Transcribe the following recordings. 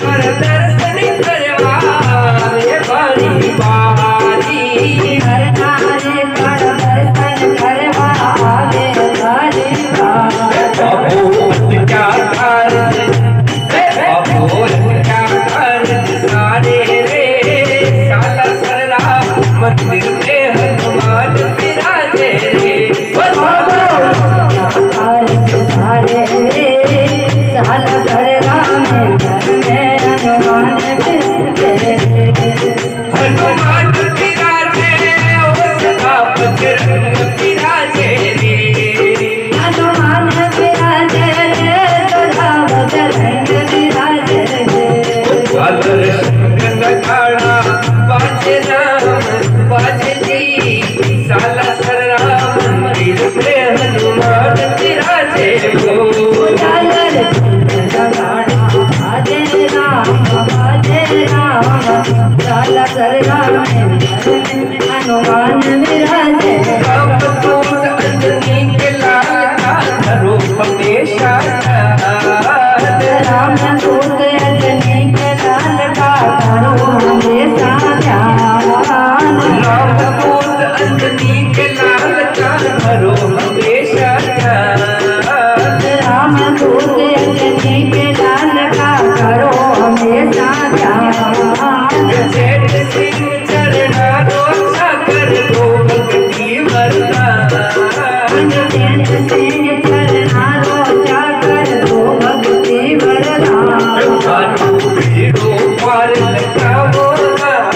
दर्शन करवा रे बारी बारी हर नारे कर दर्शन करवा रे बारी बारी बाबू क्या कर बाबू क्या कर सारे रे साला सरला मंदिर में हनुमान विराजे रे बाबू सारे रे साला सरला हनुमान विराजे ओ सदा बजरंग विराजे रे हनुमान विराजे रे सदा बजरंग विराजे रे बादल गंग खाड़ा बाजे राम बाजे जी साला सरराम मंदिर में हनुमान विराजे हो बादल गंग खाड़ा बाजे राम साला सरराम हनुमान विराजे रामदूत अंजनी के लाल का रूप हमेशा रामदूत अंजनी के लाल का रूप हमेशा रामदूत अंजनी के लाल का रूप हमेशा रामदूत अंजनी के लाल का करो हमेशा जेठ सिंह चरना रोजा कर दो भक्ति वरदान जेठ सिंह चरना रोजा कर दो भक्ति वरदान भीड़ो पार लगावो राम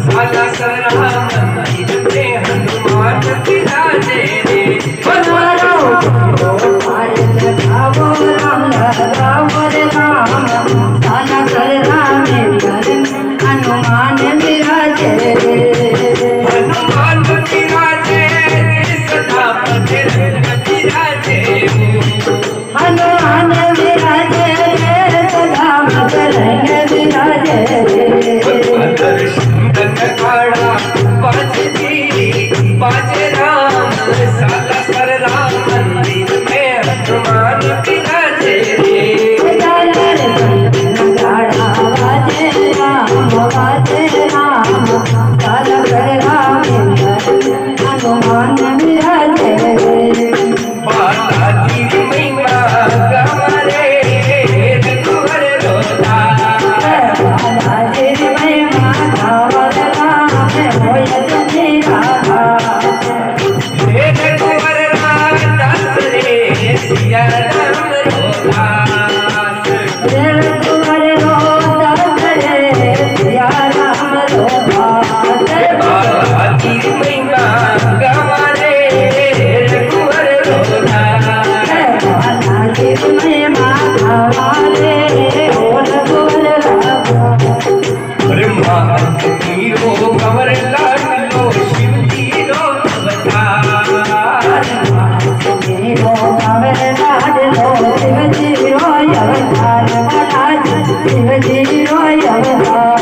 साला सरराम मंदिर में हनुमान विराजे रे बनवारो पार लगावो राम लगावो राम साला सरराम हनुमान विराजे हनुमान विराजे सदा बजरंग विराजे हनुमान विराजे सदा बजरंग विराजे दर्शन खाड़ा बाजे जी बाजे राम साला सरराम मंदिर में हनुमान विराजे हनुमान विराजे बालाजी महिमा गवारे रघुवर रोता बालाजी महिमा गवारे राम होय जने राधा हे रघुवर दास रे सिया राम रोता हे रघुवर दास रे सिया राम रोता बालाजी महिमा गवारे रघुवर रोता बालाजी महिमा गवारे रघुवर रोता ब्रह्मा नीरो कंवर लाडलो शिव जी रो अवतार नीरो कंवर लाडलो शिव जी रो अवतार शिव जी रो अवतार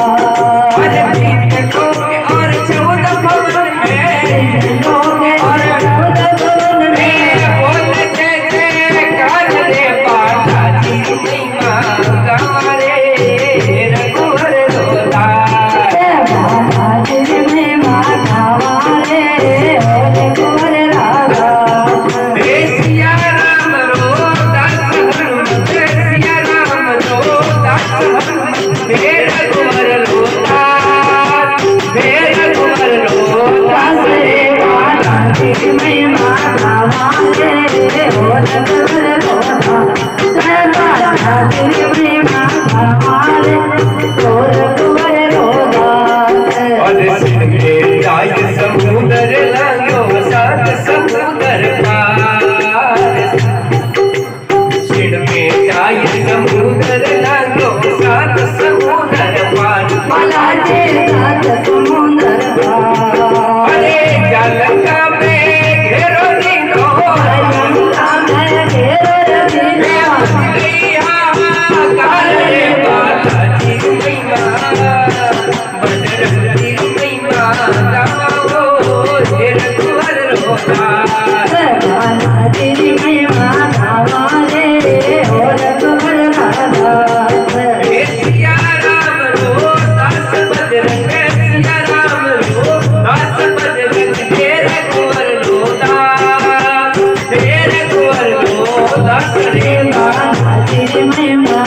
अरे तीन लोक और 14 भवन में और 14 भवन में बोल जय काल रे बालाजी महिमा गवारे रघुवर रोता बालाजी महिमा गवारे रघुवर राधा हे सिया राम रोता हनुमत सिया राम रोता हनुमत हे रघुवर रोता हे रघुवर रोता से बालाजी महिमा गवारे रघुवर रोता बालाजी महिमा गवारे रघुवर रोता जाय समुदर लांगो सात समुदर पार सिर में जाय समुदर लांगो सात समुदर पार बालाजी सात समुदर पार अरे जलका में घेरो दिनो जलका में घेरो दिनो कार रे बालाजी महिमा મહિમા